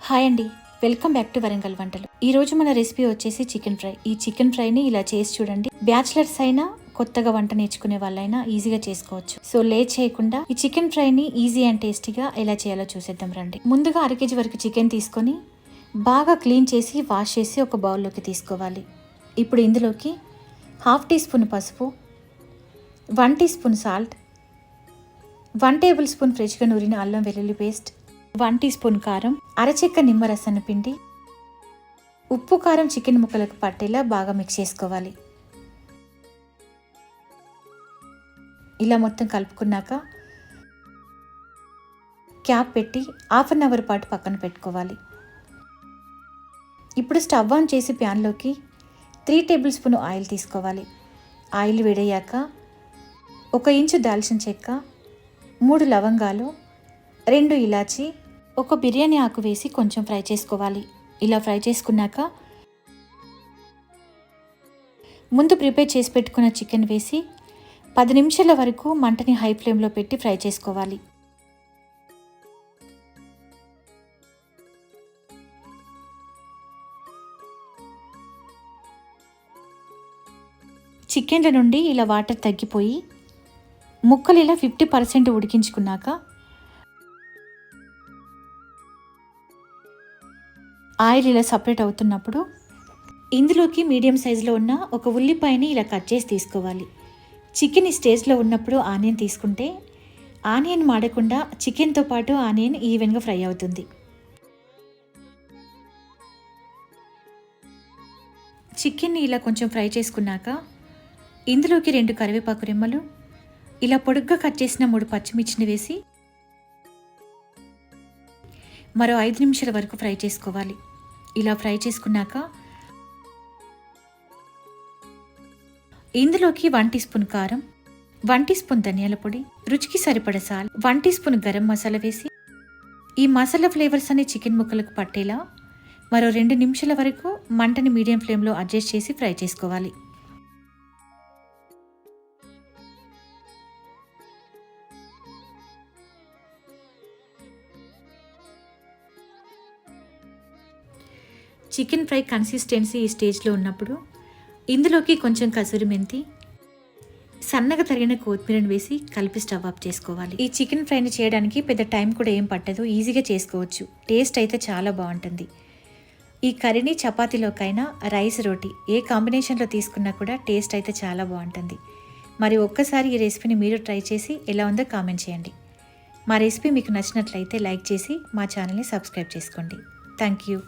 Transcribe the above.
Hi అండి, welcome back to Warangal వంటలు. ఈ రోజు మన రెసిపీ వచ్చేసి చికెన్ ఫ్రై. ఈ చికెన్ ఫ్రైని ఇలా చేసి చూడండి. బ్యాచిలర్స్ అయినా కొత్తగా వంట నేర్చుకునే వాళ్ళైనా ఈజీగా చేసుకోవచ్చు. సో లేట్ చేయకుండా ఈ చికెన్ ఫ్రైని ఈజీ అండ్ టేస్టీగా ఎలా చేయాలో చూసేద్దాం రండి. ముందుగా 1/2 kg వరకు చికెన్ తీసుకొని బాగా క్లీన్ చేసి వాష్ చేసి ఒక బౌల్లోకి తీసుకోవాలి. ఇప్పుడు ఇందులోకి 1/2 teaspoon పసుపు, 1 teaspoon సాల్ట్, 1 tablespoon ఫ్రెష్గా నూరిన అల్లం వెల్లుల్లి పేస్ట్, 1 teaspoon కారం, అరచెక్క నిమ్మరసాన్ని పిండి, ఉప్పు కారం చికెన్ ముక్కలకు పట్టేలా బాగా మిక్స్ చేసుకోవాలి. ఇలా మొత్తం కలుపుకున్నాక క్యాప్ పెట్టి 1/2 hour పాటు పక్కన పెట్టుకోవాలి. ఇప్పుడు స్టవ్ ఆన్ చేసి ప్యాన్లోకి 3 tablespoon ఆయిల్ తీసుకోవాలి. ఆయిల్ వేడయ్యాక 1 ఇంచు దాల్చిన చెక్క, 3 లవంగాలు, 2 ఇలాచి, 1 బిర్యానీ ఆకు వేసి కొంచెం ఫ్రై చేసుకోవాలి. ఇలా ఫ్రై చేసుకున్నాక ముందు ప్రిపేర్ చేసి పెట్టుకున్న చికెన్ వేసి 10 నిమిషాల వరకు మంటని హై ఫ్లేమ్లో పెట్టి ఫ్రై చేసుకోవాలి. చికెన్ల నుండి ఇలా వాటర్ తగ్గిపోయి ముక్కలు ఇలా 50% ఉడికించుకున్నాక ఆయిల్ ఇలా సపరేట్ అవుతున్నప్పుడు ఇందులోకి మీడియం సైజులో ఉన్న 1 ఉల్లిపాయని ఇలా కట్ చేసి తీసుకోవాలి. చికెన్ ఈ స్టేజ్లో ఉన్నప్పుడు ఆనియన్ తీసుకుంటే ఆనియన్ మాడకుండా చికెన్తో పాటు ఆనియన్ ఈవెన్గా ఫ్రై అవుతుంది. చికెన్ని ఇలా కొంచెం ఫ్రై చేసుకున్నాక ఇందులోకి 2 కరివేపాకు రెమ్మలు, ఇలా పొడుగ్గా కట్ చేసిన 3 పచ్చిమిర్చిని వేసి మరో 5 నిమిషాల వరకు ఫ్రై చేసుకోవాలి. ఇలా ఫ్రై చేసుకున్నాక ఇందులోకి 1 teaspoon కారం, 1 teaspoon ధనియాల పొడి, రుచికి సరిపడ సాల్ట్, 1 teaspoon గరం మసాలా వేసి ఈ మసాలా ఫ్లేవర్స్ అన్ని చికెన్ ముక్కలకు పట్టేలా మరో 2 నిమిషాల వరకు మంటని మీడియం ఫ్లేమ్లో అడ్జస్ట్ చేసి ఫ్రై చేసుకోవాలి. చికెన్ ఫ్రై కన్సిస్టెన్సీ ఈ స్టేజ్లో ఉన్నప్పుడు ఇందులోకి కొంచెం కసూరి మెంతి, సన్నగా తరిగిన కొత్తిమీరను వేసి కలిపి స్టవ్ ఆఫ్ చేసుకోవాలి. ఈ చికెన్ ఫ్రైని చేయడానికి పెద్ద టైం కూడా ఏం పట్టదు, ఈజీగా చేసుకోవచ్చు. టేస్ట్ అయితే చాలా బాగుంటుంది. ఈ కర్రీని చపాతీలోకైనా రైస్ రోటీ ఏ కాంబినేషన్లో తీసుకున్నా కూడా టేస్ట్ అయితే చాలా బాగుంటుంది. మరి ఒక్కసారి ఈ రెసిపీని మీరు ట్రై చేసి ఎలా ఉందో కామెంట్ చేయండి. మా రెసిపీ మీకు నచ్చినట్లయితే లైక్ చేసి మా ఛానల్ని సబ్స్క్రైబ్ చేసుకోండి. Thank you.